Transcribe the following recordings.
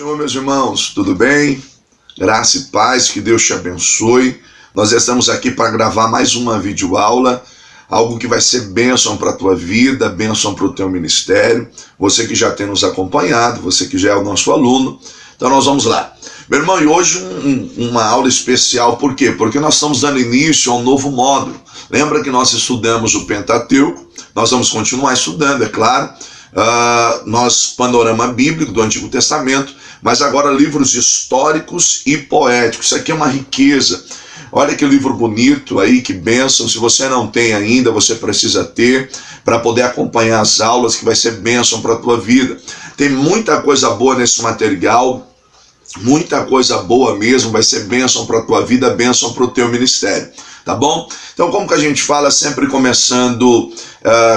Senhor, meus irmãos, tudo bem? Graça e paz, que Deus te abençoe. Nós estamos aqui para gravar mais uma videoaula, algo que vai ser bênção para a tua vida, bênção para o teu ministério. Você que já tem nos acompanhado, você que já é o nosso aluno. Então nós vamos lá. Meu irmão, e hoje uma aula especial, por quê? Porque nós estamos dando início a um novo módulo. Lembra que nós estudamos o Pentateuco? Nós vamos continuar estudando, é claro. Panorama bíblico do Antigo Testamento, mas agora livros históricos e poéticos. Isso aqui é uma riqueza. Olha que livro bonito aí, que bênção. Se você não tem ainda, você precisa ter para poder acompanhar as aulas, que vai ser bênção para a tua vida. Tem muita coisa boa nesse material, muita coisa boa mesmo, vai ser bênção para a tua vida, bênção para o teu ministério. Tá bom? Então, como que a gente fala, sempre começando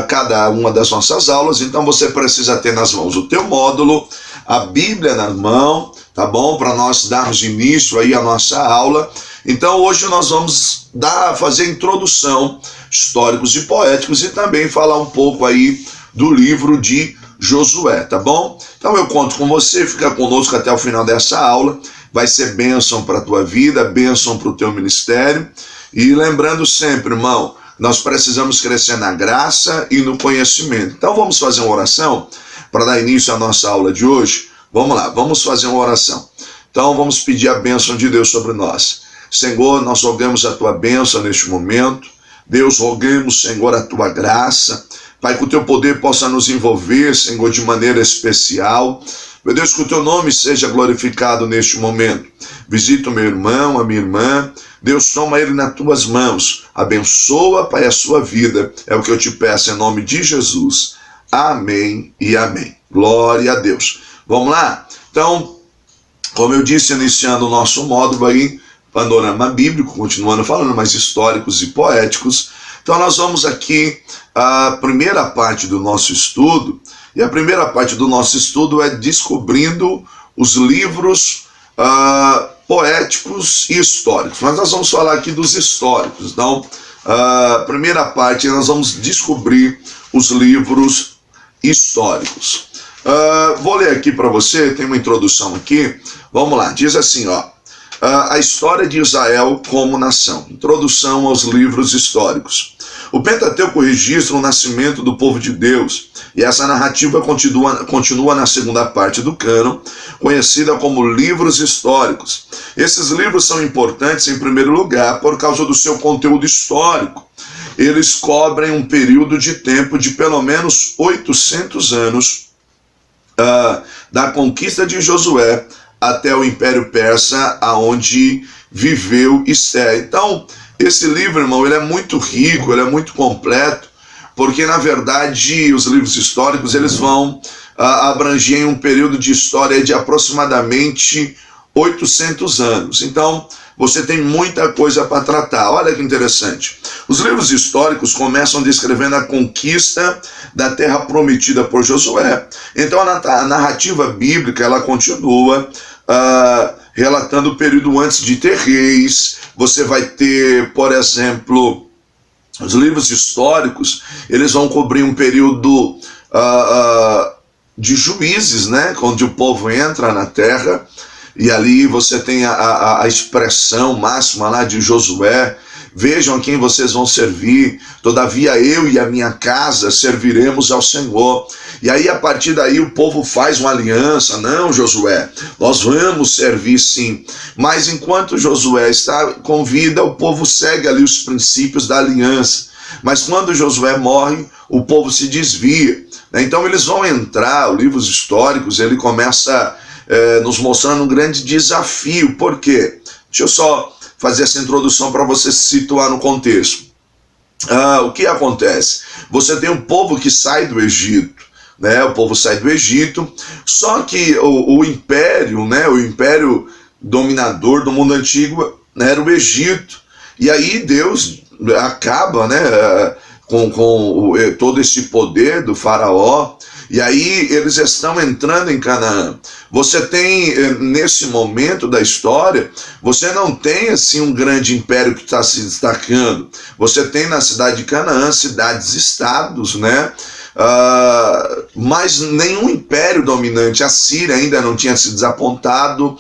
cada uma das nossas aulas, então você precisa ter nas mãos o teu módulo, a Bíblia na mão, tá bom? Para nós darmos início aí à nossa aula. Então, hoje nós vamos fazer introdução, históricos e poéticos, e também falar um pouco aí do livro de Josué, tá bom? Então, eu conto com você, fica conosco até o final dessa aula, vai ser bênção para a tua vida, bênção para o teu ministério. E lembrando sempre, irmão, nós precisamos crescer na graça e no conhecimento. Então vamos fazer uma oração para dar início à nossa aula de hoje. Vamos lá, vamos fazer uma oração. Então vamos pedir a bênção de Deus sobre nós. Senhor, nós rogamos a tua bênção neste momento. Deus, rogamos, Senhor, a tua graça. Pai, que o teu poder possa nos envolver, Senhor, de maneira especial. Meu Deus, que o teu nome seja glorificado neste momento. Visita o meu irmão, a minha irmã. Deus, toma ele nas tuas mãos. Abençoa, Pai, a sua vida. É o que eu te peço em nome de Jesus. Amém e amém. Glória a Deus. Vamos lá? Então, como eu disse, iniciando o nosso módulo aí, panorama bíblico, continuando falando, mas históricos e poéticos. Então nós vamos aqui a primeira parte do nosso estudo, e a primeira parte do nosso estudo é descobrindo os livros poéticos e históricos. Mas nós vamos falar aqui dos históricos. Então, a primeira parte nós vamos descobrir os livros históricos. Vou ler aqui para você, tem uma introdução aqui. Vamos lá, diz assim, ó. A história de Israel como nação. Introdução aos livros históricos. O Pentateuco registra o nascimento do povo de Deus, e essa narrativa continua na segunda parte do cânon, conhecida como livros históricos. Esses livros são importantes, em primeiro lugar, por causa do seu conteúdo histórico. Eles cobrem um período de tempo de pelo menos 800 anos da conquista de Josué até o Império Persa, aonde viveu Esther. Então, esse livro, irmão, ele é muito rico, ele é muito completo, porque, na verdade, os livros históricos, eles vão abranger em um período de história de aproximadamente 800 anos. Então, você tem muita coisa para tratar. Olha que interessante. Os livros históricos começam descrevendo a conquista da terra prometida por Josué. Então, a narrativa bíblica, ela continua relatando o período antes de ter reis. Você vai ter, por exemplo, os livros históricos, eles vão cobrir um período de juízes, né, onde o povo entra na terra, e ali você tem a expressão máxima lá de Josué: vejam a quem vocês vão servir, todavia eu e a minha casa serviremos ao Senhor. E aí, a partir daí, o povo faz uma aliança. Não, Josué, nós vamos servir sim. Mas enquanto Josué está com vida, o povo segue ali os princípios da aliança. Mas quando Josué morre, o povo se desvia. Então eles vão entrar, os livros históricos, ele começa nos mostrando um grande desafio. Por quê? Deixa eu só fazer essa introdução para você se situar no contexto. O que acontece? Você tem um povo que sai do Egito, né? O povo sai do Egito, só que o império, né? O império dominador do mundo antigo, né, era o Egito. E aí Deus acaba, né, com todo esse poder do faraó. E aí eles estão entrando em Canaã. Você tem, nesse momento da história, você não tem assim um grande império que está se destacando. Você tem na cidade de Canaã cidades-estados, né? mas nenhum império dominante, a Síria ainda não tinha se desapontado.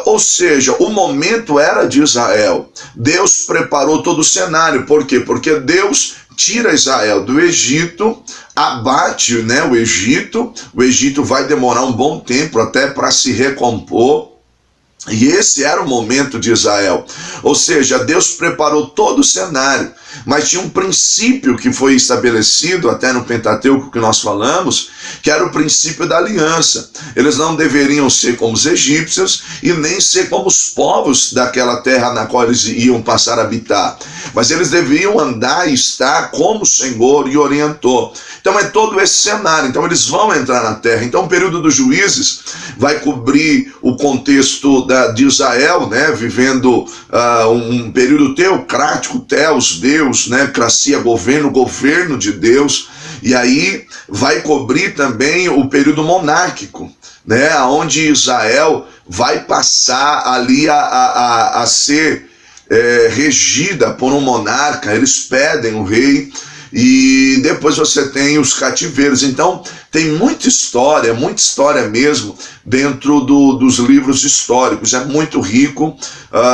Ou seja, o momento era de Israel. Deus preparou todo o cenário. Por quê? Porque Deus tira Israel do Egito, abate, né, o Egito vai demorar um bom tempo até para se recompor. E esse era o momento de Israel. Ou seja, Deus preparou todo o cenário, mas tinha um princípio que foi estabelecido até no Pentateuco que nós falamos, que era o princípio da aliança. Eles não deveriam ser como os egípcios e nem ser como os povos daquela terra na qual eles iam passar a habitar, mas eles deviam andar e estar como o Senhor lhe orientou. Então é todo esse cenário. Então eles vão entrar na terra. Então o período dos juízes vai cobrir o contexto de Israel, né, vivendo um período teocrático, teos, Deus, né, cracia, governo de Deus, e aí vai cobrir também o período monárquico, né, onde Israel vai passar ali a ser regida por um monarca. Eles pedem o rei, e depois você tem os cativeiros. Então tem muita história mesmo dentro dos livros históricos. É muito rico.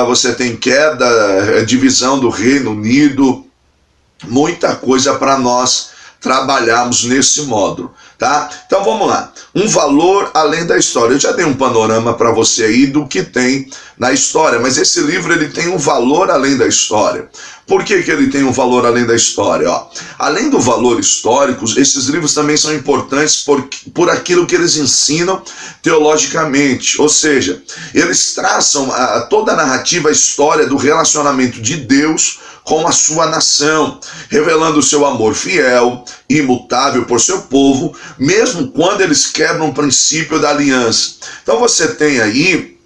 Você tem queda, divisão do Reino Unido, muita coisa para nós trabalharmos nesse módulo, tá? Então vamos lá. Um valor além da história. Eu já dei um panorama para você aí do que tem na história, mas esse livro ele tem um valor além da história. Por que ele tem um valor além da história? Além do valor histórico, esses livros também são importantes por aquilo que eles ensinam teologicamente. Ou seja, eles traçam toda a narrativa, a história do relacionamento de Deus com a sua nação, revelando o seu amor fiel, imutável por seu povo, mesmo quando eles quebram o princípio da aliança. Então você tem aí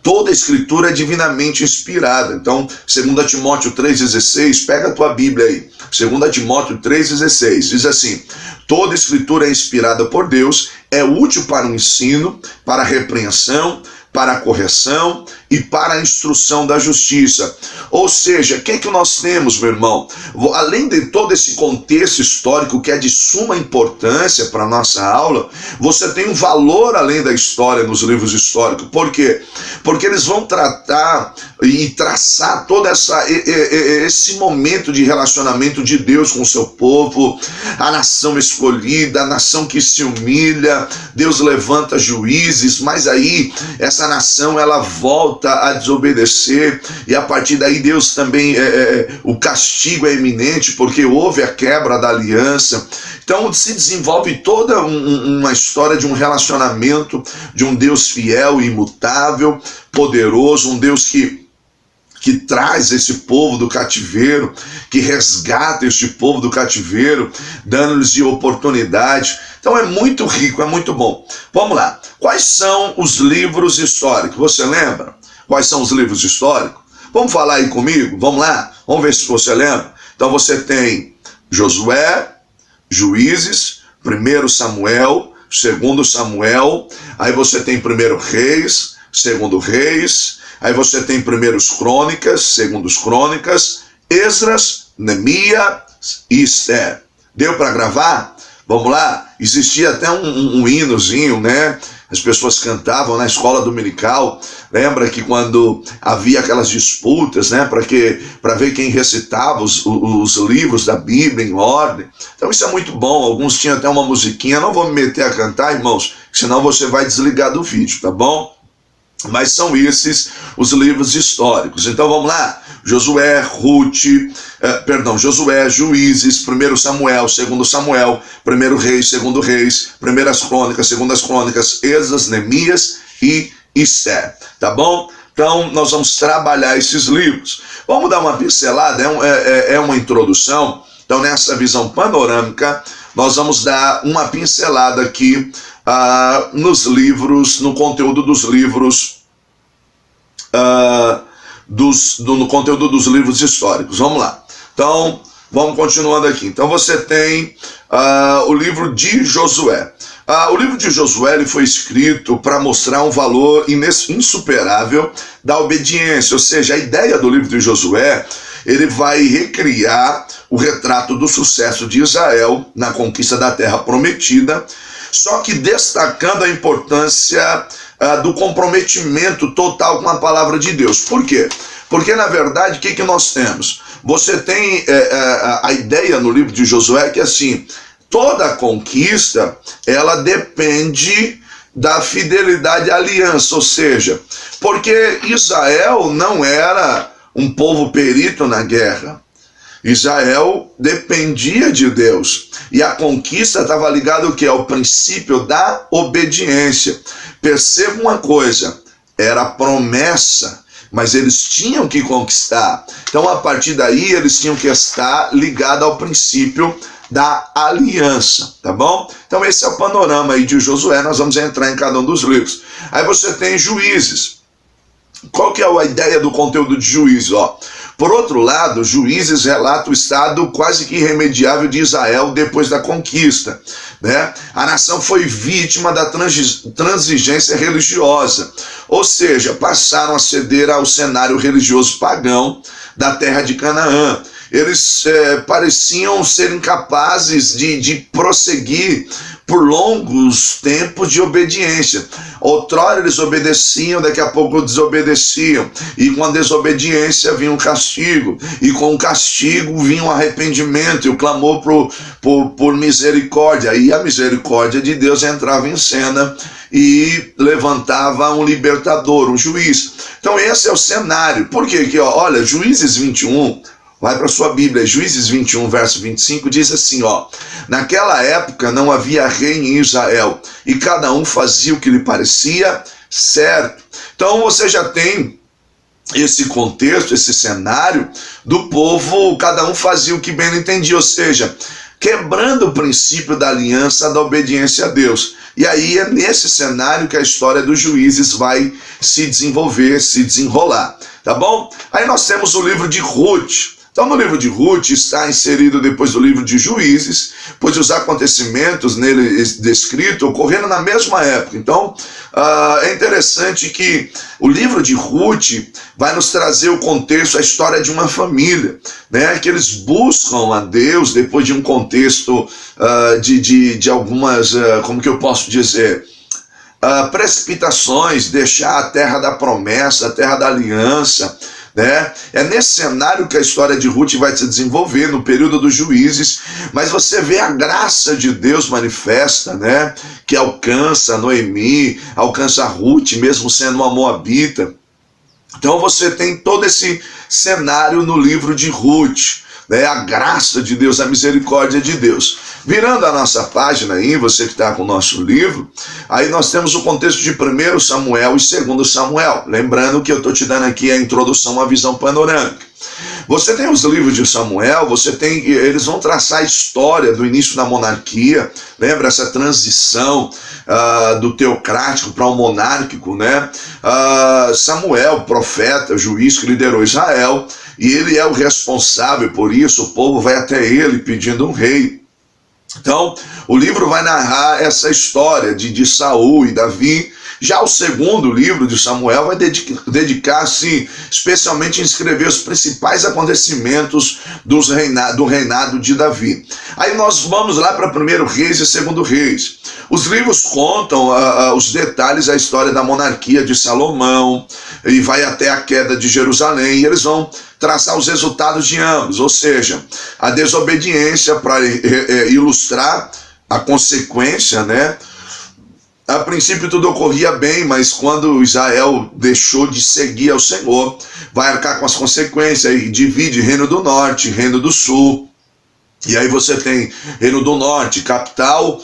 toda a escritura é divinamente inspirada. Então, 2 Timóteo 3,16, pega a tua Bíblia aí. 2 Timóteo 3,16, diz assim: toda a escritura é inspirada por Deus, é útil para o ensino, para a repreensão, para a correção e para a instrução da justiça. Ou seja, o que nós temos, meu irmão? Além de todo esse contexto histórico que é de suma importância para a nossa aula, você tem um valor além da história nos livros históricos. Por quê? Porque eles vão tratar e traçar todo esse momento de relacionamento de Deus com o seu povo, a nação escolhida, a nação que se humilha. Deus levanta juízes, mas aí essa nação ela volta a desobedecer, e a partir daí Deus também, o castigo é iminente, porque houve a quebra da aliança. Então se desenvolve toda uma história de um relacionamento de um Deus fiel e imutável, poderoso, um Deus que traz esse povo do cativeiro, que resgata este povo do cativeiro, dando-lhes de oportunidade. Então é muito rico, é muito bom. Vamos lá. Quais são os livros históricos? Você lembra? Quais são os livros históricos? Vamos falar aí comigo? Vamos lá? Vamos ver se você lembra. Então você tem Josué, Juízes, 1 Samuel, 2 Samuel, aí você tem 1 Reis, 2 Reis, aí você tem 1 Crônicas, 2 Crônicas, Esdras, Neemias e Esther. Deu para gravar? Vamos lá? Existia até um hinozinho, né? As pessoas cantavam na escola dominical. Lembra que quando havia aquelas disputas, né, para ver quem recitava os livros da Bíblia em ordem. Então isso é muito bom. Alguns tinham até uma musiquinha. Não vou me meter a cantar, irmãos, senão você vai desligar do vídeo, tá bom? Mas são esses os livros históricos. Então vamos lá. Josué, Juízes, 1 Samuel, 2 Samuel, 1 Reis, 2 Reis, 1 Crônicas, 2 Crônicas, Esdras, Neemias e Esther. Tá bom? Então nós vamos trabalhar esses livros. Vamos dar uma pincelada, é uma introdução. Então nessa visão panorâmica, nós vamos dar uma pincelada aqui nos livros, no conteúdo dos livros, no conteúdo dos livros históricos. Vamos lá. Então, vamos continuando aqui. Então você tem o livro de Josué. O livro de Josué ele foi escrito para mostrar um valor insuperável da obediência. Ou seja, a ideia do livro de Josué, ele vai recriar o retrato do sucesso de Israel na conquista da terra prometida, só que destacando a importância do comprometimento total com a palavra de Deus. Por quê? Porque, na verdade, o que nós temos? Você tem a ideia no livro de Josué que, assim, toda a conquista, ela depende da fidelidade à aliança, ou seja, porque Israel não era um povo perito na guerra. Israel dependia de Deus. E a conquista estava ligada ao quê? Ao princípio da obediência. Perceba uma coisa, era promessa, mas eles tinham que conquistar. Então, a partir daí, eles tinham que estar ligados ao princípio da aliança, tá bom? Então, esse é o panorama aí de Josué, nós vamos entrar em cada um dos livros. Aí você tem Juízes. Qual que é a ideia do conteúdo de Juízes? Por outro lado, Juízes relata o estado quase que irremediável de Israel depois da conquista, né? A nação foi vítima da transigência religiosa, ou seja, passaram a ceder ao cenário religioso pagão da terra de Canaã. Eles pareciam ser incapazes de prosseguir por longos tempos de obediência. Outrora eles obedeciam, daqui a pouco desobedeciam. E com a desobediência vinha um castigo. E com o castigo vinha um arrependimento e o clamor por misericórdia. E a misericórdia de Deus entrava em cena e levantava um libertador, um juiz. Então esse é o cenário. Por quê? Que, olha, Juízes 21... Vai para sua Bíblia, Juízes 21, verso 25, diz assim, naquela época não havia rei em Israel, e cada um fazia o que lhe parecia certo. Então você já tem esse contexto, esse cenário do povo, cada um fazia o que bem entendia, ou seja, quebrando o princípio da aliança, da obediência a Deus. E aí é nesse cenário que a história dos Juízes vai se desenvolver, se desenrolar, tá bom? Aí nós temos o livro de Ruth. Então, no livro de Ruth está inserido depois do livro de Juízes, pois os acontecimentos nele descritos ocorreram na mesma época. Então, é interessante que o livro de Ruth vai nos trazer o contexto, a história de uma família, né? Que eles buscam a Deus depois de um contexto de algumas, como que eu posso dizer, precipitações, deixar a terra da promessa, a terra da aliança, né? É nesse cenário que a história de Ruth vai se desenvolver no período dos Juízes, mas você vê a graça de Deus manifesta, né? Que alcança Noemi, alcança Ruth, mesmo sendo uma moabita. Então você tem todo esse cenário no livro de Ruth, né? A graça de Deus, a misericórdia de Deus. Virando a nossa página aí, você que está com o nosso livro, aí nós temos o contexto de 1 Samuel e 2 Samuel. Lembrando que eu estou te dando aqui a introdução, a visão panorâmica. Você tem os livros de Samuel, eles vão traçar a história do início da monarquia, lembra essa transição do teocrático para o monárquico, né? Samuel, profeta, juiz que liderou Israel, e ele é o responsável por isso, o povo vai até ele pedindo um rei. Então, o livro vai narrar essa história de Saul e Davi. Já o segundo livro de Samuel vai dedicar-se especialmente em escrever os principais acontecimentos do reinado de Davi. Aí nós vamos lá para 1 Reis e 2 Reis. Os livros contam os detalhes da história da monarquia de Salomão e vai até a queda de Jerusalém, e eles vão traçar os resultados de ambos, ou seja, a desobediência para ilustrar a consequência, né? A princípio tudo ocorria bem, mas quando Israel deixou de seguir ao Senhor, vai arcar com as consequências e divide Reino do Norte, Reino do Sul. E aí você tem Reino do Norte, capital,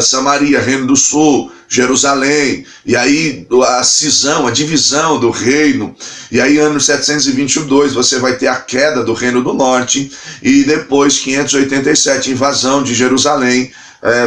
Samaria, Reino do Sul, Jerusalém, e aí a cisão, a divisão do reino, e aí ano 722 você vai ter a queda do Reino do Norte, e depois 587 invasão de Jerusalém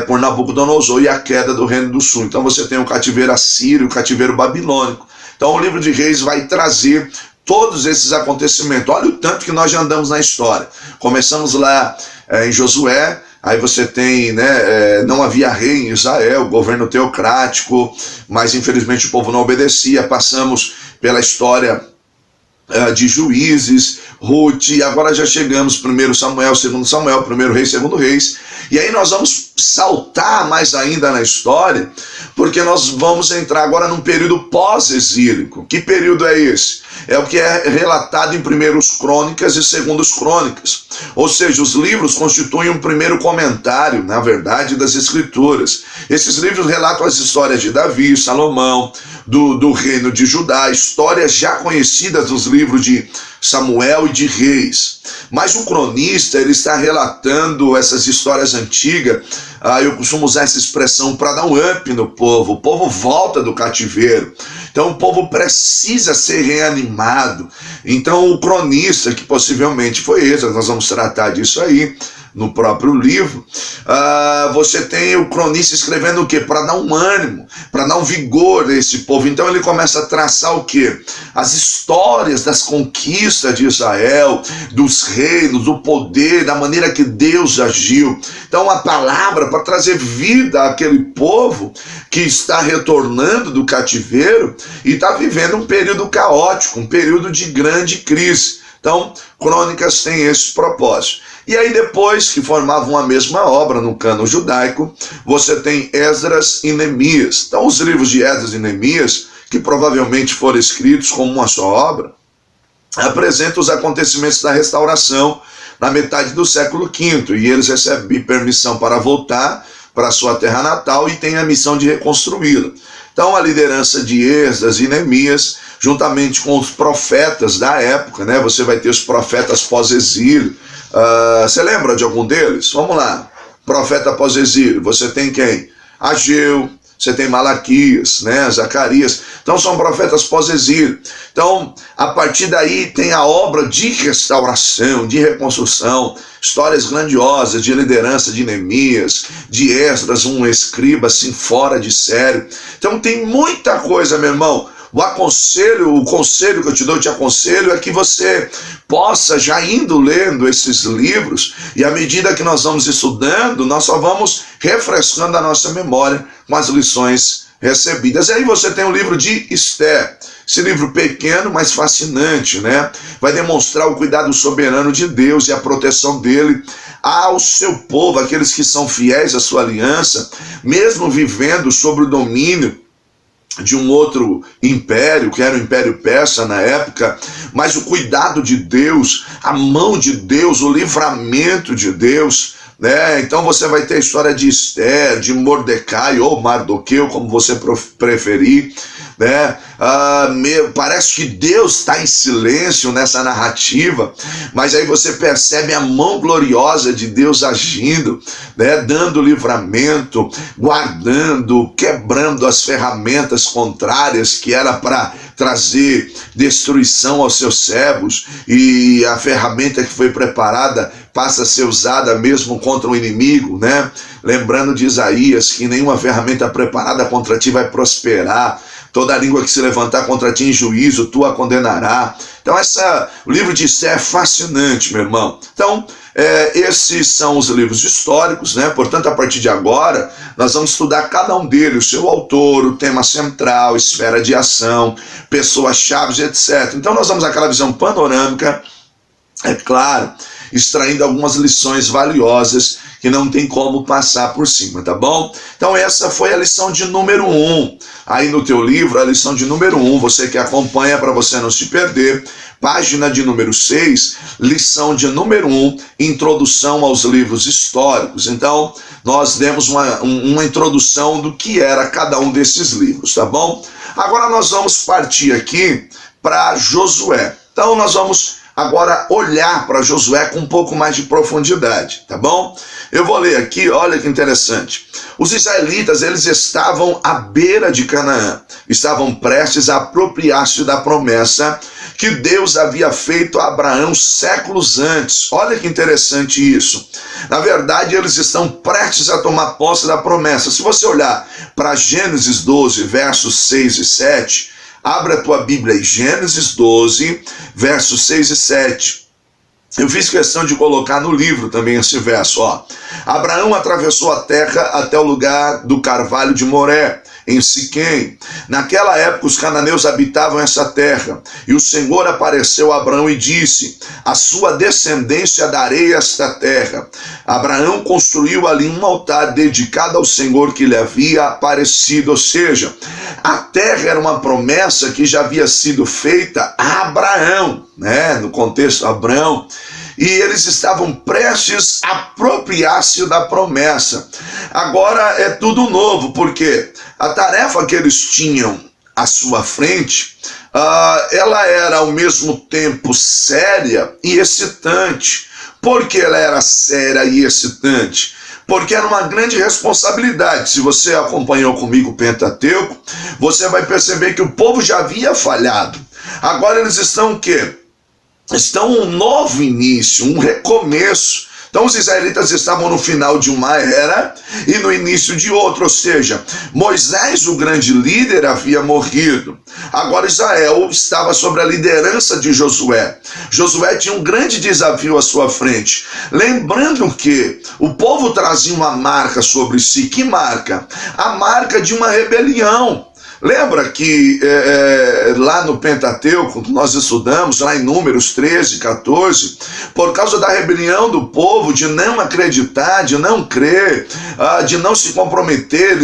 por Nabucodonosor e a queda do Reino do Sul. Então você tem o cativeiro assírio, o cativeiro babilônico. Então o livro de Reis vai trazer todos esses acontecimentos. Olha o tanto que nós já andamos na história. Começamos lá em Josué, aí você tem, né, não havia rei em Israel, governo teocrático, mas infelizmente o povo não obedecia. Passamos pela história de Juízes, Ruth, e agora já chegamos 1 Samuel, 2 Samuel, 1 Reis, 2 Reis, e aí nós vamos saltar mais ainda na história, porque nós vamos entrar agora num período pós-exílico. Que período é esse? É o que é relatado em 1 Crônicas e 2 Crônicas, ou seja, os livros constituem um primeiro comentário, na verdade, das Escrituras. Esses livros relatam as histórias de Davi, Salomão, do reino de Judá, histórias já conhecidas dos livros de Samuel e de Reis. Mas o cronista, ele está relatando essas histórias antigas, eu costumo usar essa expressão para dar um up no povo. O povo volta do cativeiro, então o povo precisa ser reanimado. Então o cronista, que possivelmente foi esse, nós vamos tratar disso aí no próprio livro, você tem o cronista escrevendo o quê? Para dar um ânimo, para dar um vigor a esse povo. Então ele começa a traçar o quê? As histórias das conquistas de Israel, dos reinos, do poder, da maneira que Deus agiu. Então a palavra para trazer vida àquele povo que está retornando do cativeiro e está vivendo um período caótico, um período de grande crise. Então, Crônicas tem esse propósito. E aí depois que formavam a mesma obra no cânon judaico, você tem Esdras e Neemias. Então os livros de Esdras e Neemias, que provavelmente foram escritos como uma só obra, apresentam os acontecimentos da restauração na metade do século V, e eles recebem permissão para voltar para a sua terra natal e têm a missão de reconstruí-la. Então a liderança de Esdras e Neemias, juntamente com os profetas da época, né? Você vai ter os profetas pós-exílio. Você lembra de algum deles? Vamos lá. Profeta pós-exílio, você tem quem? Ageu, você tem Malaquias, né? Zacarias. Então são profetas pós-exílio. Então, a partir daí tem a obra de restauração, de reconstrução, histórias grandiosas de liderança de Neemias, de Esdras, um escriba assim fora de sério. Então tem muita coisa, meu irmão. O conselho que eu te dou, eu te aconselho, é que você possa, já indo lendo esses livros, e à medida que nós vamos estudando, nós só vamos refrescando a nossa memória com as lições recebidas. E aí você tem o livro de Esther, esse livro pequeno, mas fascinante, né? Vai demonstrar o cuidado soberano de Deus e a proteção dele ao seu povo, aqueles que são fiéis à sua aliança, mesmo vivendo sob o domínio de um outro império, que era o Império Persa na época, mas o cuidado de Deus, a mão de Deus, o livramento de Deus, né? Então você vai ter a história de Esther, de Mordecai ou Mardoqueu, como você preferir, né? Parece que Deus está em silêncio nessa narrativa, mas aí você percebe a mão gloriosa de Deus agindo, né? Dando livramento, guardando, quebrando as ferramentas contrárias que era para trazer destruição aos seus servos, e a ferramenta que foi preparada passa a ser usada mesmo contra o inimigo, né? Lembrando de Isaías, que nenhuma ferramenta preparada contra ti vai prosperar, toda língua que se levantar contra ti em juízo, tu a condenará. Então o livro de Esther é fascinante, meu irmão. Então, esses são os livros históricos, né? Portanto, a partir de agora, nós vamos estudar cada um deles, o seu autor, o tema central, esfera de ação, pessoas-chave, etc. Então, nós vamos àquela visão panorâmica, é claro, extraindo algumas lições valiosas que não tem como passar por cima, tá bom? Então essa foi a lição de número 1. Aí no teu livro, a lição de número 1, você que acompanha para você não se perder, página de número 6, lição de número 1, introdução aos livros históricos. Então nós demos uma introdução do que era cada um desses livros, tá bom? Agora nós vamos partir aqui para Josué. Então nós vamos agora olhar para Josué com um pouco mais de profundidade, tá bom? Eu vou ler aqui, olha que interessante. Os israelitas, eles estavam à beira de Canaã, estavam prestes a apropriar-se da promessa que Deus havia feito a Abraão séculos antes. Olha que interessante isso. Na verdade, eles estão prestes a tomar posse da promessa. Se você olhar para Gênesis 12, versos 6 e 7, abra a tua Bíblia em Gênesis 12, versos 6 e 7. Eu fiz questão de colocar no livro também esse verso, ó. Abraão atravessou a terra até o lugar do carvalho de Moré. em Siquém. Naquela época os cananeus habitavam essa terra, e o Senhor apareceu a Abraão e disse: a sua descendência darei esta terra. Abraão construiu ali um altar dedicado ao Senhor que lhe havia aparecido, ou seja, a terra era uma promessa que já havia sido feita a Abraão, né? No contexto Abraão, e eles estavam prestes a apropriar-se da promessa. Agora é tudo novo, porque a tarefa que eles tinham à sua frente, ela era ao mesmo tempo séria e excitante. Por que ela era séria e excitante? Porque era uma grande responsabilidade. Se você acompanhou comigo o Pentateuco, você vai perceber que o povo já havia falhado. Agora eles estão o quê? Estão um novo início, um recomeço. Então os israelitas estavam no final de uma era e no início de outra, ou seja, Moisés, o grande líder, havia morrido. Agora Israel estava sob a liderança de Josué. Josué tinha um grande desafio à sua frente. Lembrando que o povo trazia uma marca sobre si. Que marca? A marca de uma rebelião. Lembra que lá no Pentateuco, nós estudamos, lá em Números 13, 14, por causa da rebelião do povo, de não acreditar, de não crer, de não se comprometer,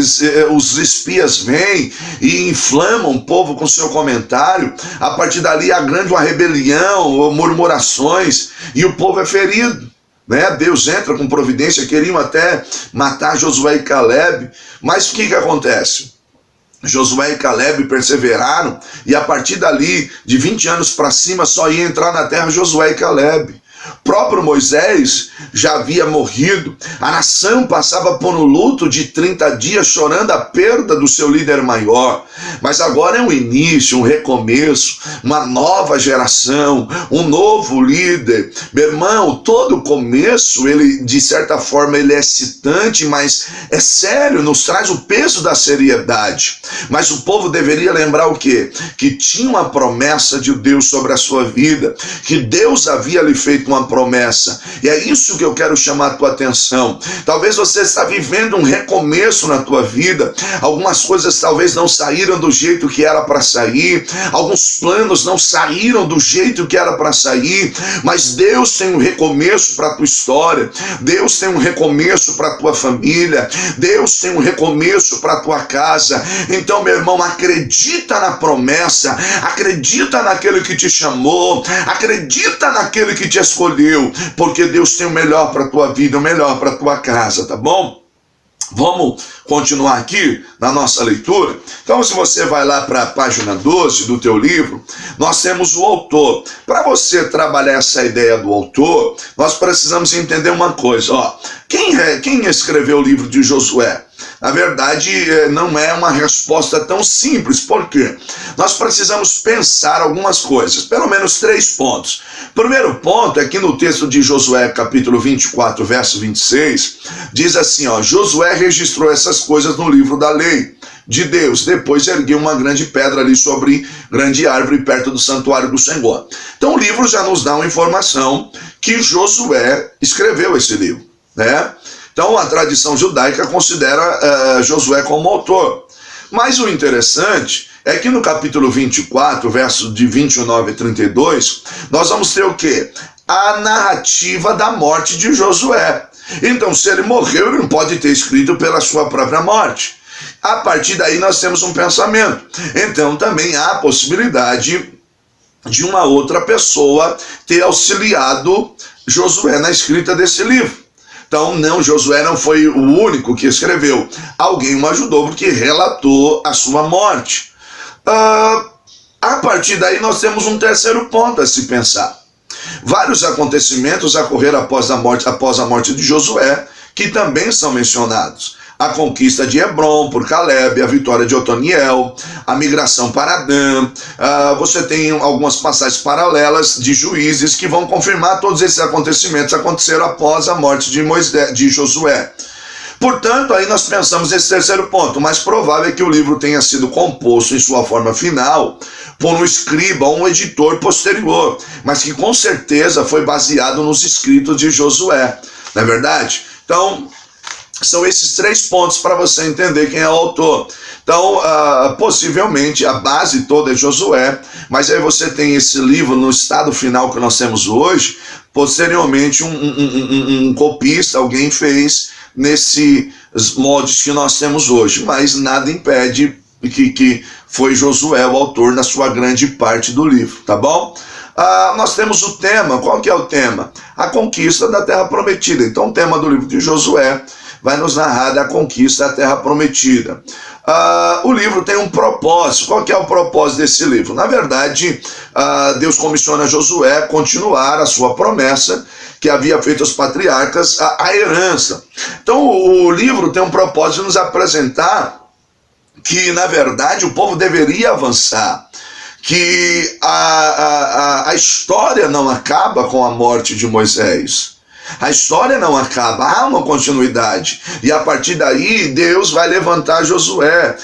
os espias vêm e inflamam o povo com seu comentário. A partir dali há uma rebelião, murmurações, e o povo é ferido. Deus entra com providência, queriam até matar Josué e Caleb, mas o que acontece? Josué e Caleb perseveraram, e a partir dali, de 20 anos para cima, só ia entrar na terra Josué e Caleb. Próprio Moisés já havia morrido, a nação passava por um luto de 30 dias chorando a perda do seu líder maior, mas agora é um início, um recomeço, uma nova geração, um novo líder. Meu irmão, todo começo, ele de certa forma ele é excitante, mas é sério, nos traz o peso da seriedade. Mas o povo deveria lembrar o quê? Que tinha uma promessa de Deus sobre a sua vida, que Deus havia lhe feito uma promessa, e é isso que eu quero chamar a tua atenção. Talvez você está vivendo um recomeço na tua vida, algumas coisas talvez não saíram do jeito que era para sair, alguns planos não saíram do jeito que era para sair, mas Deus tem um recomeço para a tua história, Deus tem um recomeço para a tua família, Deus tem um recomeço para a tua casa. Então, meu irmão, acredita na promessa, acredita naquele que te chamou, acredita naquele que te escolheu, porque Deus tem o melhor para a tua vida, o melhor para a tua casa, tá bom? Vamos continuar aqui na nossa leitura. Então, se você vai lá para a página 12 do teu livro, nós temos o autor. Para você trabalhar essa ideia do autor, nós precisamos entender uma coisa. Quem escreveu o livro de Josué? Na verdade, não é uma resposta tão simples. Por quê? Nós precisamos pensar algumas coisas, pelo menos 3 pontos. Primeiro ponto é que no texto de Josué, capítulo 24, verso 26, diz assim, Josué registrou essas coisas no livro da lei de Deus, depois ergueu uma grande pedra ali sobre grande árvore perto do santuário do Senhor. Então o livro já nos dá uma informação que Josué escreveu esse livro, né? Então a tradição judaica considera Josué como autor. Mas o interessante é que no capítulo 24, verso de 29 a 32, nós vamos ter o quê? A narrativa da morte de Josué. Então, se ele morreu, ele não pode ter escrito pela sua própria morte. A partir daí nós temos um pensamento. Então também há a possibilidade de uma outra pessoa ter auxiliado Josué na escrita desse livro. Então, Josué não foi o único que escreveu. Alguém o ajudou porque relatou a sua morte. A partir daí nós temos um terceiro ponto a se pensar. Vários acontecimentos ocorreram após a morte de Josué, que também são mencionados. A conquista de Hebrom por Caleb, a vitória de Otoniel, a migração para Dan. Você tem algumas passagens paralelas de Juízes que vão confirmar todos esses acontecimentos aconteceram após a morte de Josué. Portanto, aí nós pensamos esse terceiro ponto. O mais provável é que o livro tenha sido composto em sua forma final por um escriba ou um editor posterior, mas que com certeza foi baseado nos escritos de Josué, não é verdade? Então, São esses 3 pontos para você entender quem é o autor. Então, possivelmente, a base toda é Josué, mas aí você tem esse livro no estado final que nós temos hoje, posteriormente um copista, alguém fez nesses moldes que nós temos hoje, mas nada impede que foi Josué o autor na sua grande parte do livro, tá bom? Nós temos o tema, qual que é o tema? A conquista da terra prometida. Então o tema do livro de Josué vai nos narrar da conquista da terra prometida. O livro tem um propósito. Qual que é o propósito desse livro? Na verdade, Deus comissiona Josué a continuar a sua promessa que havia feito aos patriarcas, a herança. Então o livro tem um propósito de nos apresentar que, na verdade, o povo deveria avançar, que a história não acaba com a morte de Moisés. A história não acaba, há uma continuidade. E a partir daí, Deus vai levantar Josué,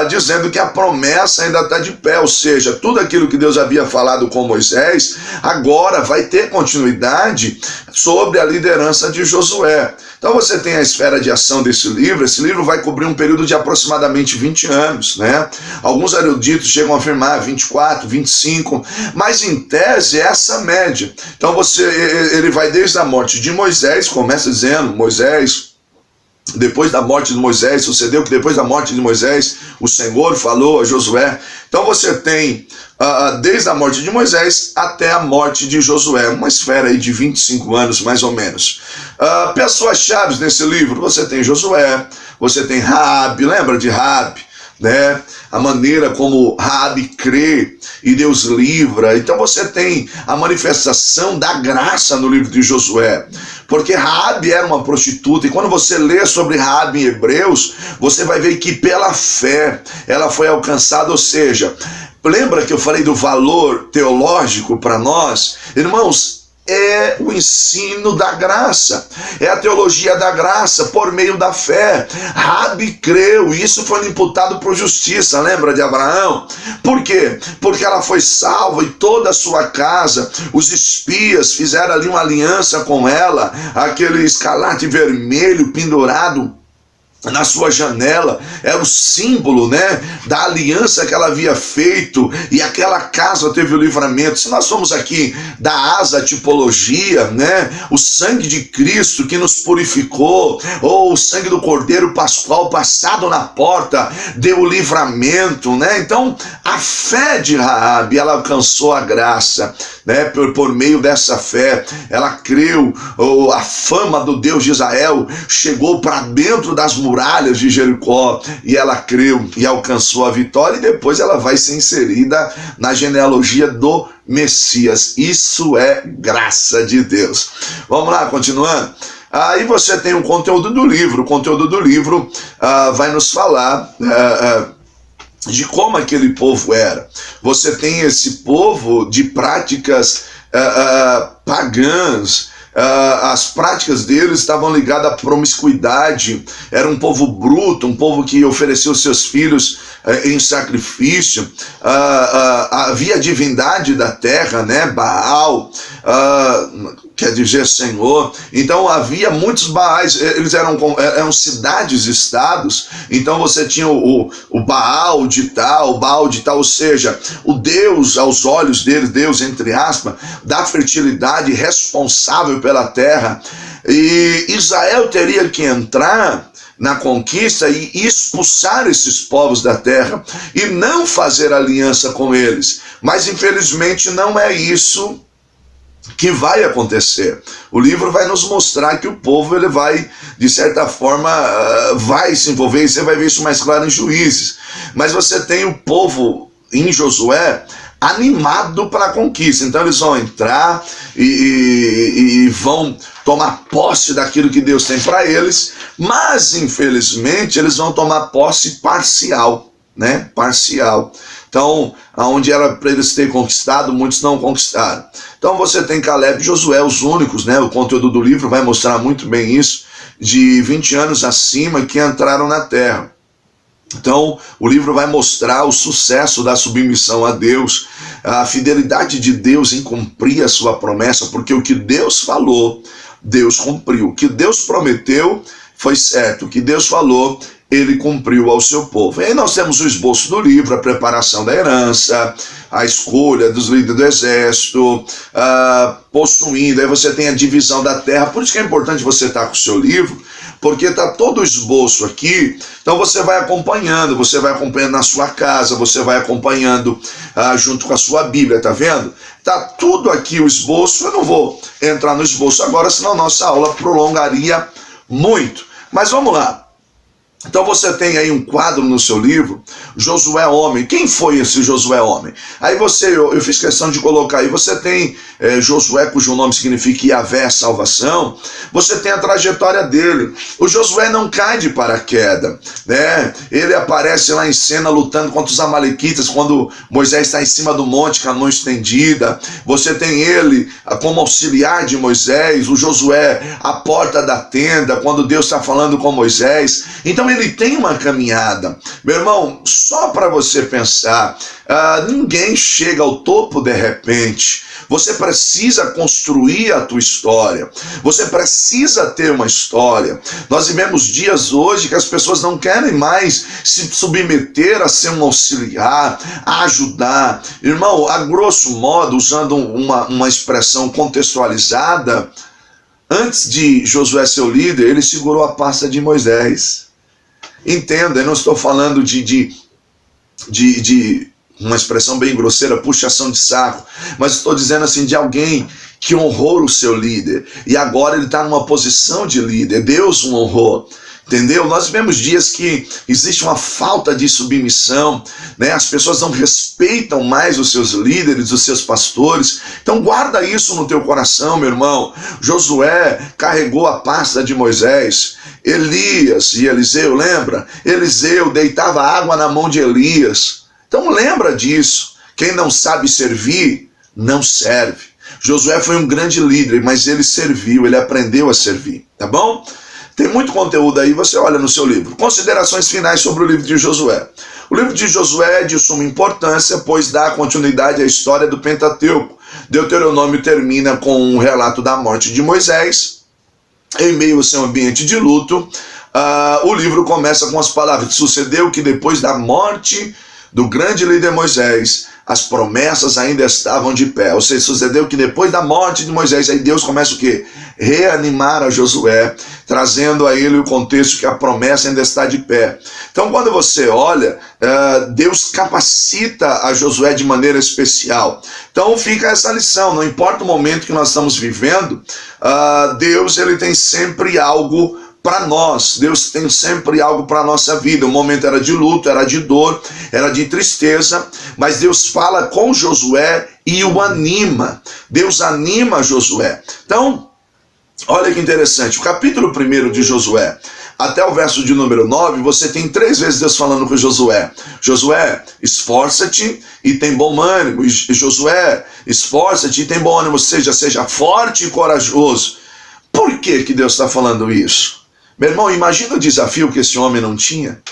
dizendo que a promessa ainda está de pé. Ou seja, tudo aquilo que Deus havia falado com Moisés, agora vai ter continuidade sobre a liderança de Josué. Então você tem a esfera de ação desse livro. Esse livro vai cobrir um período de aproximadamente 20 anos, né? Alguns eruditos chegam a afirmar 24, 25, mas em tese é essa média. Então ele vai desde a morte de Moisés, começa dizendo, depois da morte de Moisés, sucedeu que depois da morte de Moisés, o Senhor falou a Josué. Então você tem desde a morte de Moisés até a morte de Josué, uma esfera aí de 25 anos mais ou menos. Pessoas-chave nesse livro, você tem Josué, você tem Raabe, lembra de Raabe, né? A maneira como Raabe crê e Deus livra. Então você tem a manifestação da graça no livro de Josué, porque Raabe era uma prostituta, e quando você lê sobre Raabe em Hebreus, você vai ver que pela fé ela foi alcançada. Ou seja, lembra que eu falei do valor teológico para nós? Irmãos, é o ensino da graça, é a teologia da graça por meio da fé. Raabe creu, e isso foi imputado por justiça, lembra de Abraão? Por quê? Porque ela foi salva e toda a sua casa, os espias fizeram ali uma aliança com ela, aquele escarlate vermelho pendurado na sua janela, era o símbolo, né, da aliança que ela havia feito, e aquela casa teve o livramento. Se nós somos aqui da asa tipologia, né, o sangue de Cristo que nos purificou, ou o sangue do Cordeiro Pascual passado na porta, deu o livramento, né? Então a fé de Raabe, ela alcançou a graça, né, por meio dessa fé, ela creu, a fama do Deus de Israel chegou para dentro das muralhas de Jericó, e ela creu e alcançou a vitória, e depois ela vai ser inserida na genealogia do Messias. Isso é graça de Deus. Vamos lá, continuando. Aí você tem um conteúdo do livro. O conteúdo do livro vai nos falar de como aquele povo era. Você tem esse povo de práticas pagãs. As práticas deles estavam ligadas à promiscuidade. Era um povo bruto, um povo que ofereceu seus filhos em sacrifício. Havia a divindade da terra, né? Baal, quer dizer Senhor. Então havia muitos Baais. Eles eram cidades-estados. Então você tinha o Baal de tal, ou seja, o Deus aos olhos deles, Deus entre aspas, da fertilidade, responsável pela terra. E Israel teria que entrar na conquista e expulsar esses povos da terra e não fazer aliança com eles. Mas infelizmente não é isso que vai acontecer. O livro vai nos mostrar que o povo, ele vai, de certa forma, vai se envolver, e você vai ver isso mais claro em Juízes. Mas você tem o povo em Josué animado para a conquista. Então eles vão entrar e vão tomar posse daquilo que Deus tem para eles, mas infelizmente eles vão tomar posse parcial, né? Parcial. Então, onde era para eles terem conquistado, muitos não conquistaram. Então você tem Caleb e Josué, os únicos, né? O conteúdo do livro vai mostrar muito bem isso, de 20 anos acima, que entraram na terra. Então, o livro vai mostrar o sucesso da submissão a Deus, a fidelidade de Deus em cumprir a sua promessa, porque o que Deus falou, Deus cumpriu. O que Deus prometeu, foi certo. O que Deus falou, ele cumpriu ao seu povo. E aí nós temos o esboço do livro, a preparação da herança, a escolha dos líderes do exército, possuindo, aí você tem a divisão da terra. Por isso que é importante você estar com o seu livro, porque está todo o esboço aqui. Então você vai acompanhando na sua casa, você vai acompanhando junto com a sua Bíblia, tá vendo? Tá tudo aqui o esboço. Eu não vou entrar no esboço agora, senão nossa aula prolongaria muito. Mas vamos lá. Então você tem aí um quadro no seu livro, Josué Homem. Quem foi esse Josué Homem? Aí eu fiz questão de colocar aí, você tem Josué, cujo nome significa Yahvé, salvação. Você tem a trajetória dele. O Josué não cai de paraquedas, né? Ele aparece lá em cena lutando contra os amalequitas, quando Moisés está em cima do monte, com a mão estendida. Você tem ele como auxiliar de Moisés, o Josué, a porta da tenda, quando Deus está falando com Moisés. Então ele tem uma caminhada. Meu irmão, só para você pensar, ninguém chega ao topo de repente. Você precisa construir a tua história. Você precisa ter uma história. Nós vivemos dias hoje que as pessoas não querem mais se submeter a ser um auxiliar, a ajudar. Irmão, a grosso modo, usando uma expressão contextualizada, antes de Josué ser o líder, ele segurou a pasta de Moisés. Entenda, eu não estou falando de uma expressão bem grosseira, puxação de saco, mas estou dizendo assim, de alguém que honrou o seu líder, e agora ele está numa posição de líder, Deus o honrou. Entendeu? Nós vemos dias que existe uma falta de submissão, né? As pessoas não respeitam mais os seus líderes, os seus pastores. Então guarda isso no teu coração, meu irmão. Josué carregou a pasta de Moisés. Elias e Eliseu, lembra? Eliseu deitava água na mão de Elias. Então lembra disso. Quem não sabe servir, não serve. Josué foi um grande líder, mas ele serviu, ele aprendeu a servir, tá bom? Tem muito conteúdo aí, você olha no seu livro. Considerações finais sobre o livro de Josué. O livro de Josué é de suma importância, pois dá continuidade à história do Pentateuco. Deuteronômio termina com um relato da morte de Moisés. Em meio ao seu ambiente de luto, o livro começa com as palavras: sucedeu que depois da morte do grande líder Moisés, as promessas ainda estavam de pé. Ou seja, sucedeu que depois da morte de Moisés, aí Deus começa o quê? Reanimar a Josué, trazendo a ele o contexto que a promessa ainda está de pé. Então, quando você olha, Deus capacita a Josué de maneira especial. Então fica essa lição, não importa o momento que nós estamos vivendo, Deus ele tem sempre algo para nós. Deus tem sempre algo para a nossa vida. O momento era de luto, era de dor, era de tristeza, mas Deus fala com Josué e o anima. Deus anima Josué. Então, olha que interessante, o capítulo 1 de Josué, até o verso de número 9, você tem 3 vezes Deus falando com Josué. Josué, esforça-te e tem bom ânimo. E Josué, esforça-te e tem bom ânimo, ou seja forte e corajoso. Por que Deus está falando isso? Meu irmão, imagina o desafio que esse homem não tinha.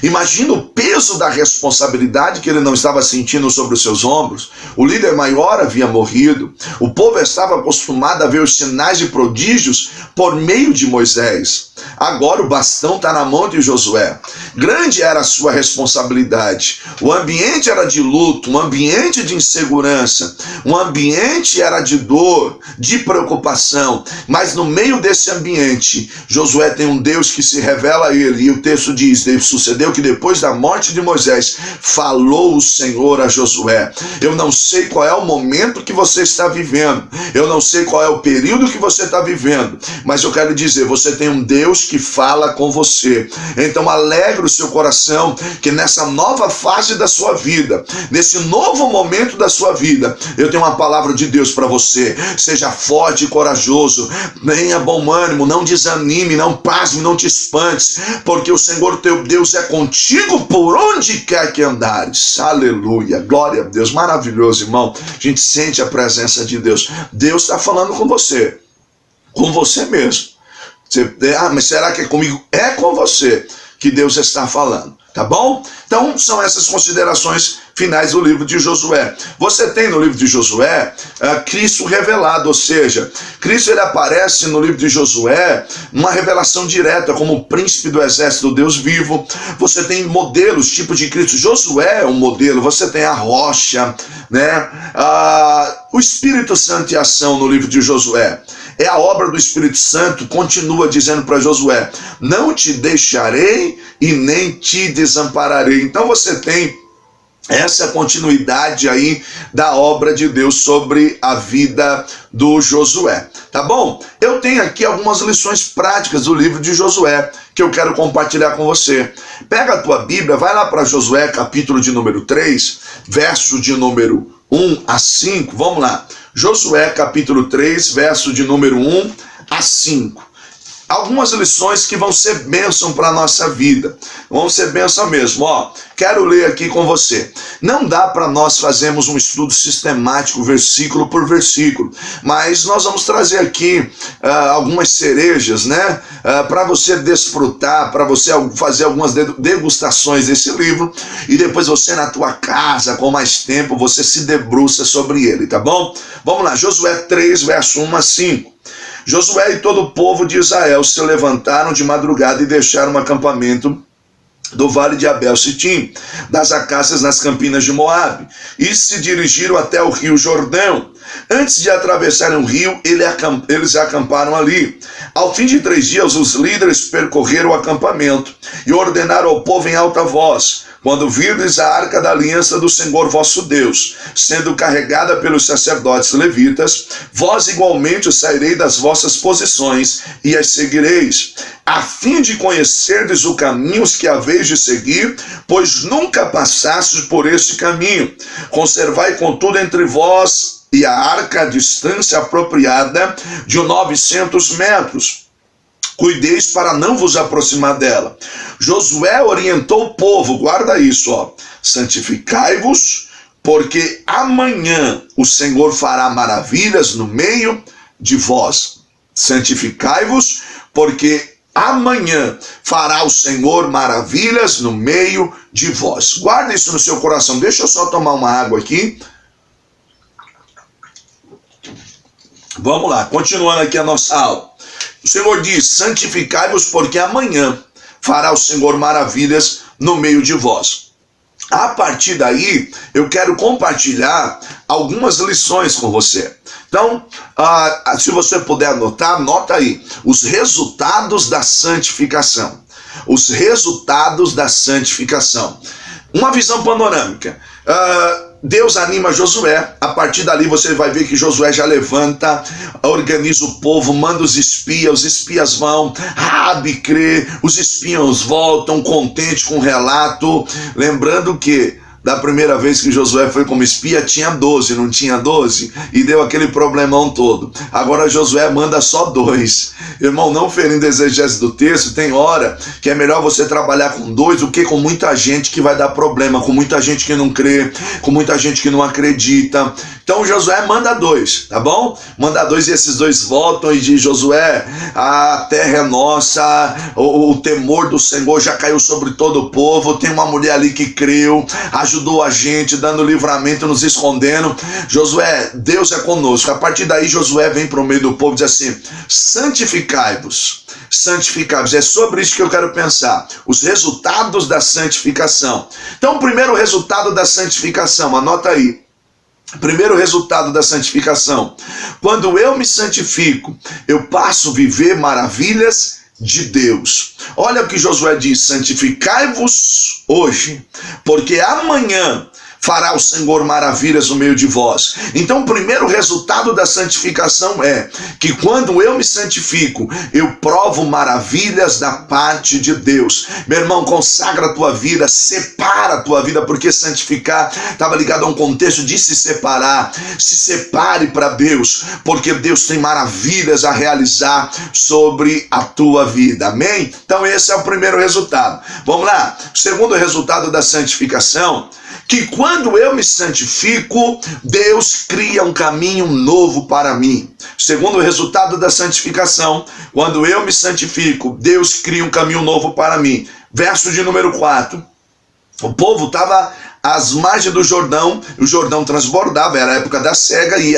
Imagina o peso da responsabilidade que ele não estava sentindo sobre os seus ombros. O líder maior havia morrido. O povo estava acostumado a ver os sinais e prodígios por meio de Moisés. Agora o bastão está na mão de Josué. Grande era a sua responsabilidade. O ambiente era de luto, um ambiente de insegurança, um ambiente era de dor, de preocupação. Mas no meio desse ambiente, Josué tem um Deus que se revela a ele. E o texto diz: sucedeu que depois da morte de Moisés, falou o Senhor a Josué. Eu não sei qual é o momento que você está vivendo, eu não sei qual é o período que você está vivendo, mas eu quero dizer, você tem um Deus que fala com você. Então alegre o seu coração que nessa nova fase da sua vida, nesse novo momento da sua vida, eu tenho uma palavra de Deus para você. Seja forte e corajoso, tenha bom ânimo, não desanime, não pasme, não te espantes, porque o Senhor teu Deus é contigo por onde quer que andares. Aleluia, glória a Deus, maravilhoso, irmão. A gente sente a presença de Deus. Deus está falando com você mesmo. Mas será que é comigo? É com você que Deus está falando. Tá bom? Então, são essas considerações finais do livro de Josué. Você tem no livro de Josué Cristo revelado, ou seja, Cristo ele aparece no livro de Josué numa revelação direta como o príncipe do exército do Deus vivo. Você tem modelos, tipo de Cristo. Josué é um modelo, você tem a rocha, né? O Espírito Santo em ação no livro de Josué. É a obra do Espírito Santo, continua dizendo para Josué: não te deixarei e nem te desampararei. Então você tem essa continuidade aí da obra de Deus sobre a vida do Josué, tá bom? Eu tenho aqui algumas lições práticas do livro de Josué que eu quero compartilhar com você. Pega a tua Bíblia, vai lá para Josué, capítulo de número 3, verso de número 1 a 5, vamos lá. Josué, capítulo 3, verso de número 1 a 5. Algumas lições que vão ser bênção para a nossa vida. Vão ser bênção mesmo. Quero ler aqui com você. Não dá para nós fazermos um estudo sistemático, versículo por versículo. Mas nós vamos trazer aqui algumas cerejas, né? Para você desfrutar, para você fazer algumas degustações desse livro. E depois você na tua casa, com mais tempo, você se debruça sobre ele, tá bom? Vamos lá, Josué 3, verso 1 a 5. Josué e todo o povo de Israel se levantaram de madrugada e deixaram um acampamento do vale de Abel-Sitim, das acácias nas campinas de Moabe, e se dirigiram até o rio Jordão. Antes de atravessarem o rio, eles acamparam ali. Ao fim de 3 dias, os líderes percorreram o acampamento e ordenaram ao povo em alta voz: quando virdes a arca da aliança do Senhor vosso Deus, sendo carregada pelos sacerdotes levitas, vós igualmente saireis das vossas posições e as seguireis, a fim de conhecerdes o caminho que haveis de seguir, pois nunca passastes por este caminho. Conservai, contudo, entre vós e a arca a distância apropriada de 900 metros. Cuideis para não vos aproximar dela. Josué orientou o povo, guarda isso, santificai-vos, porque amanhã o Senhor fará maravilhas no meio de vós. Santificai-vos, porque amanhã fará o Senhor maravilhas no meio de vós. Guarda isso no seu coração. Deixa eu só tomar uma água aqui. Vamos lá, continuando aqui a nossa aula. O Senhor diz: santificai-vos, porque amanhã fará o Senhor maravilhas no meio de vós. A partir daí, eu quero compartilhar algumas lições com você. Então, se você puder anotar, anota aí. Os resultados da santificação. Os resultados da santificação. Uma visão panorâmica. Deus anima Josué. A partir dali você vai ver que Josué já levanta, organiza o povo, manda os espias vão, Raabe crê, os espiões voltam contentes com o relato, lembrando que da primeira vez que Josué foi como espia, tinha 12, não tinha 12? E deu aquele problemão todo. Agora Josué manda só 2. Irmão, não ferindo a exegese do texto, tem hora que é melhor você trabalhar com 2 do que com muita gente que vai dar problema, com muita gente que não crê, com muita gente que não acredita. Então Josué manda 2, tá bom? Manda 2 e esses 2 voltam e diz: Josué, a terra é nossa, o temor do Senhor já caiu sobre todo o povo, tem uma mulher ali que creu, ajudou a gente, dando livramento, nos escondendo. Josué, Deus é conosco. A partir daí Josué vem para o meio do povo e diz assim: santificai-vos. Santificai-vos. É sobre isso que eu quero pensar. Os resultados da santificação. Então, o primeiro resultado da santificação, anota aí. Primeiro resultado da santificação: quando eu me santifico, eu passo a viver maravilhas de Deus. Olha o que Josué diz: santificai-vos hoje, porque amanhã fará o Senhor maravilhas no meio de vós. Então, o primeiro resultado da santificação é que quando eu me santifico, eu provo maravilhas da parte de Deus. Meu irmão, consagra a tua vida, separa a tua vida, porque santificar estava ligado a um contexto de se separar. Se separe para Deus, porque Deus tem maravilhas a realizar sobre a tua vida. Amém? Então, esse é o primeiro resultado. Vamos lá. O segundo resultado da santificação, que quando eu me santifico, Deus cria um caminho novo para mim. Segundo resultado da santificação, quando eu me santifico, Deus cria um caminho novo para mim. Verso de número 4. O povo estava às margens do Jordão, o Jordão transbordava, era a época da cega e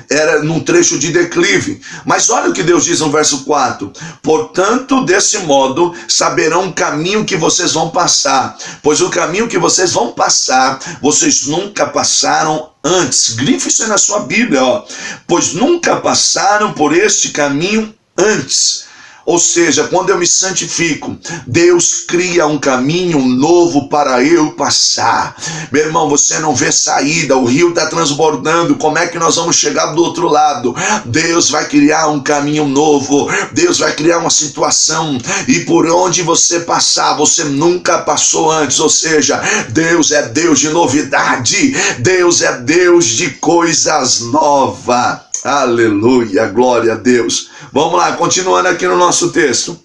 era num trecho de declive. Mas olha o que Deus diz no verso 4: portanto, desse modo, saberão o caminho que vocês vão passar, pois o caminho que vocês vão passar, vocês nunca passaram antes. Grife isso aí na sua Bíblia, ó. Pois nunca passaram por este caminho antes. Ou seja, quando eu me santifico, Deus cria um caminho novo para eu passar. Meu irmão, você não vê saída, o rio está transbordando, como é que nós vamos chegar do outro lado? Deus vai criar um caminho novo, Deus vai criar uma situação, e por onde você passar, você nunca passou antes. Ou seja, Deus é Deus de novidade, Deus é Deus de coisas novas. Aleluia, glória a Deus. Vamos lá, continuando aqui no nosso texto.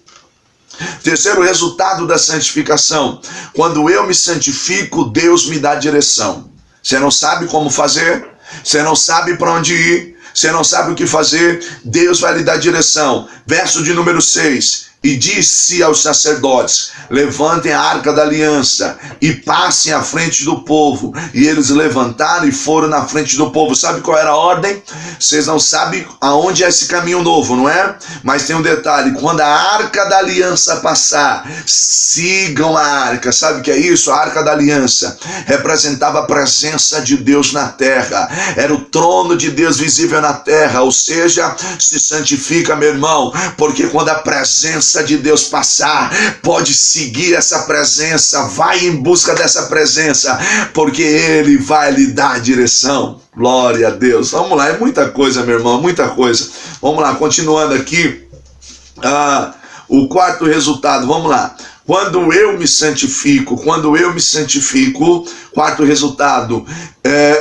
Terceiro resultado da santificação: quando eu me santifico, Deus me dá direção. Você não sabe como fazer, você não sabe para onde ir, você não sabe o que fazer, Deus vai lhe dar direção. Verso de número 6: e disse aos sacerdotes: levantem a arca da aliança e passem à frente do povo. E eles levantaram e foram na frente do povo. Sabe qual era a ordem? Vocês não sabem aonde é esse caminho novo, não é? Mas tem um detalhe: quando a arca da aliança passar, sigam a arca. Sabe o que é isso? A arca da aliança representava a presença de Deus na terra, era o trono de Deus visível na terra. Ou seja, se santifica, meu irmão, porque quando a presença de Deus passar, pode seguir essa presença, vai em busca dessa presença, porque Ele vai lhe dar direção. Glória a Deus. Vamos lá, é muita coisa, meu irmão, muita coisa. Vamos lá, continuando aqui, o quarto resultado, vamos lá. Quando eu me santifico, quarto resultado,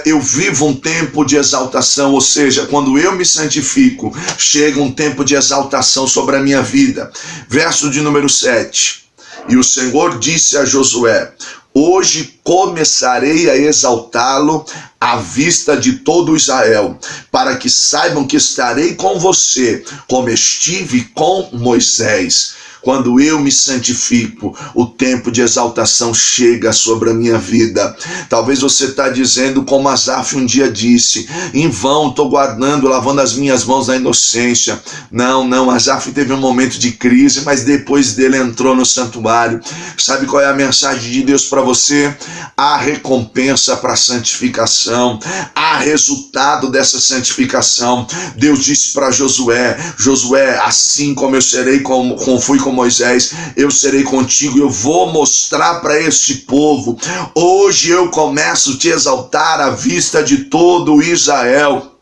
eu vivo um tempo de exaltação. Ou seja, quando eu me santifico, chega um tempo de exaltação sobre a minha vida. Verso de número 7. E o Senhor disse a Josué: hoje começarei a exaltá-lo à vista de todo Israel, para que saibam que estarei com você, como estive com Moisés. Quando eu me santifico, o tempo de exaltação chega sobre a minha vida. Talvez você está dizendo como Asaf um dia disse: em vão estou guardando, lavando as minhas mãos na inocência. Não, Asaf teve um momento de crise, mas depois dele entrou no santuário. Sabe qual é a mensagem de Deus para você? Há recompensa para a santificação, há resultado dessa santificação. Deus disse para Josué: Josué, assim como eu serei, como fui com Moisés, eu serei contigo. Eu vou mostrar para este povo. Hoje eu começo a te exaltar à vista de todo Israel,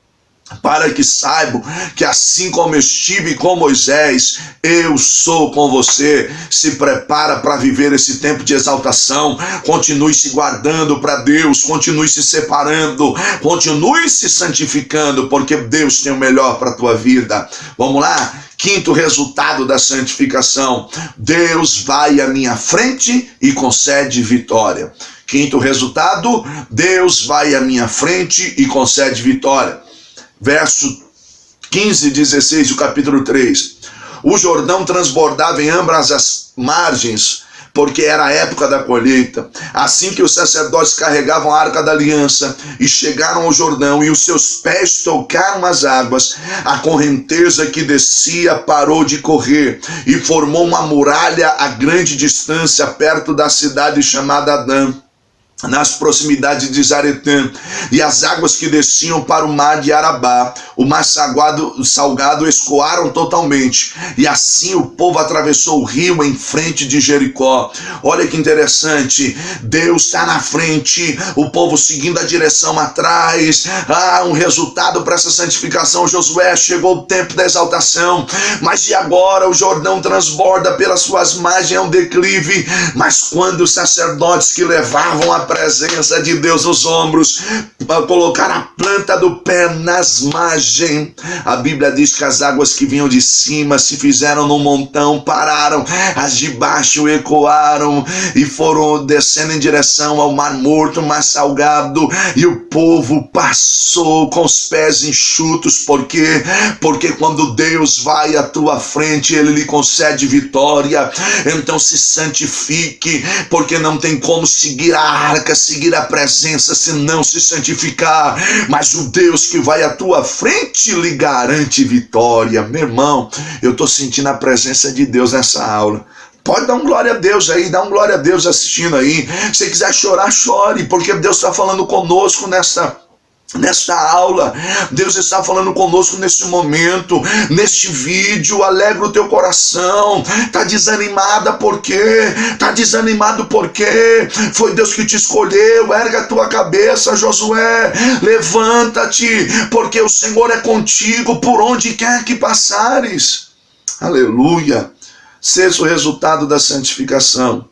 para que saibam que assim como eu estive com Moisés, eu sou com você. Se prepara para viver esse tempo de exaltação. Continue se guardando para Deus, continue se separando, continue se santificando, porque Deus tem o melhor para a tua vida. Vamos lá? Quinto resultado da santificação: Deus vai à minha frente e concede vitória. Quinto resultado: Deus vai à minha frente e concede vitória. Verso 15 e 16 do capítulo 3. O Jordão transbordava em ambas as margens, porque era a época da colheita. Assim que os sacerdotes carregavam a arca da aliança e chegaram ao Jordão, e os seus pés tocaram as águas, a correnteza que descia parou de correr e formou uma muralha a grande distância perto da cidade chamada Adã, nas proximidades de Zaretã. E as águas que desciam para o mar de Arabá, o mar salgado, escoaram totalmente. E assim o povo atravessou o rio em frente de Jericó. Olha que interessante, Deus está na frente, o povo seguindo a direção atrás. Um resultado para essa santificação: Josué, chegou o tempo da exaltação, mas e agora? O Jordão transborda pelas suas margens, é um declive. Mas quando os sacerdotes que levavam a presença de Deus nos ombros, para colocar a planta do pé nas margens. A Bíblia diz que as águas que vinham de cima se fizeram num montão, pararam, as de baixo ecoaram e foram descendo em direção ao Mar Morto, Mar Salgado, e o povo passou com os pés enxutos. Por quê? Porque quando Deus vai à tua frente, Ele lhe concede vitória. Então se santifique, porque não tem como seguir a arca, seguir a presença, se não se santificar. Mas o Deus que vai à tua frente lhe garante vitória. Meu irmão, eu estou sentindo a presença de Deus nessa aula. Pode dar um glória a Deus aí, dá um glória a Deus assistindo aí. Se quiser chorar, chore, porque Deus está falando conosco nesta aula. Deus está falando conosco nesse momento, neste vídeo. Alegra o teu coração. Tá desanimada por quê? Tá desanimado por quê? Foi Deus que te escolheu. Erga a tua cabeça, Josué, levanta-te, porque o Senhor é contigo por onde quer que passares. Aleluia. Sexto resultado da santificação: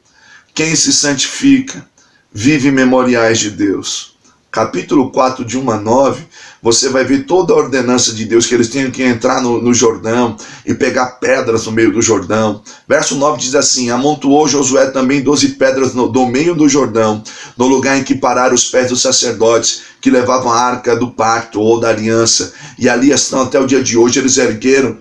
quem se santifica vive memoriais de Deus. Capítulo 4, de 1 a 9, você vai ver toda a ordenança de Deus, que eles tinham que entrar no Jordão e pegar pedras no meio do Jordão. Verso 9 diz assim: amontoou Josué também 12 pedras do meio do Jordão, no lugar em que pararam os pés dos sacerdotes, que levavam a arca do pacto ou da aliança. E ali estão até o dia de hoje. Eles ergueram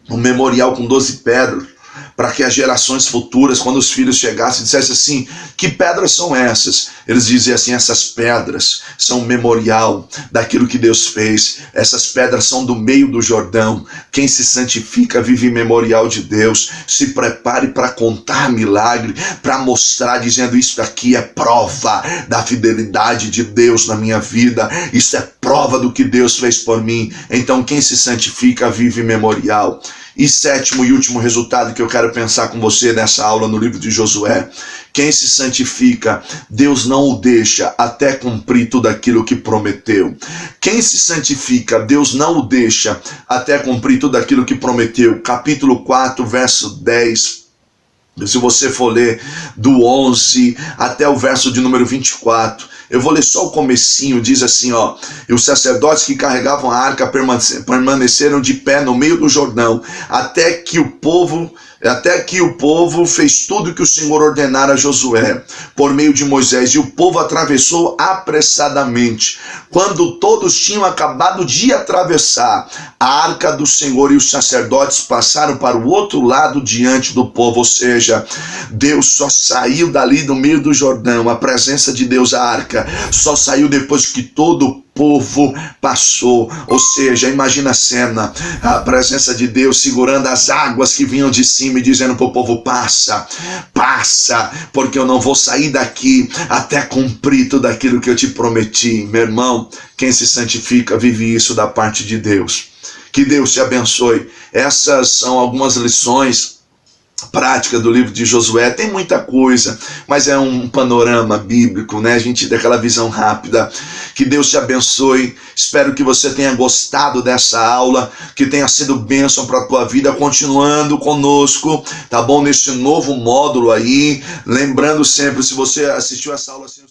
um memorial com 12 pedras, para que as gerações futuras, quando os filhos chegassem, dissessem assim: que pedras são essas? Eles dizem assim: essas pedras são um memorial daquilo que Deus fez. Essas pedras são do meio do Jordão. Quem se santifica vive memorial de Deus. Se prepare para contar milagre, para mostrar, dizendo: isso aqui é prova da fidelidade de Deus na minha vida. Isso é prova do que Deus fez por mim. Então quem se santifica vive memorial. E sétimo e último resultado que eu quero pensar com você nessa aula no livro de Josué: quem se santifica, Deus não o deixa até cumprir tudo aquilo que prometeu. Quem se santifica, Deus não o deixa até cumprir tudo aquilo que prometeu. Capítulo 4, verso 10. Se você for ler do 11 até o verso de número 24, eu vou ler só o comecinho. Diz assim, ó: e os sacerdotes que carregavam a arca permaneceram de pé no meio do Jordão, até que o povo fez tudo que o Senhor ordenara a Josué, por meio de Moisés, e o povo atravessou apressadamente. Quando todos tinham acabado de atravessar, a arca do Senhor e os sacerdotes passaram para o outro lado diante do povo. Ou seja, Deus só saiu dali do meio do Jordão, a presença de Deus, a arca, só saiu depois que todo o povo passou. Ou seja, imagina a cena, a presença de Deus segurando as águas que vinham de cima e dizendo para o povo: passa, passa, porque eu não vou sair daqui até cumprir tudo aquilo que eu te prometi. Meu irmão, quem se santifica vive isso da parte de Deus. Que Deus te abençoe. Essas são algumas lições prática do livro de Josué. Tem muita coisa, mas é um panorama bíblico, né? A gente tem aquela visão rápida. Que Deus te abençoe. Espero que você tenha gostado dessa aula, que tenha sido bênção para a tua vida, continuando conosco, tá bom? Nesse novo módulo aí. Lembrando sempre, se você assistiu essa aula assim...